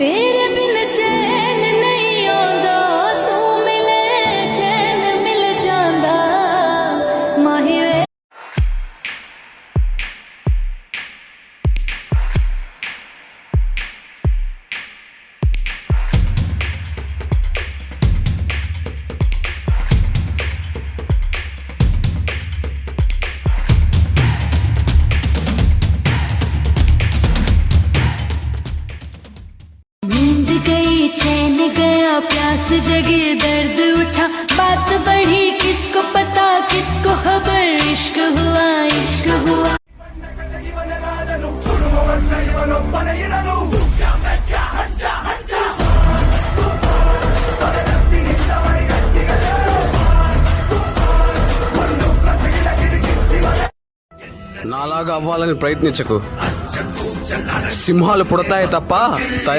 तेरे बिन चैन नहीं आंदा, तू मिले चैन मिल जांदा माही वे। नींद गई चैन गया, प्यास जगी दर्द उठा, बात बढ़ी किसको पता किसको खबर, इश्क हुआ इश्क हुआ। నాలాగా అవ్వాలని ప్రయత్నించకు. సింహాలు పుడతాయి తప్ప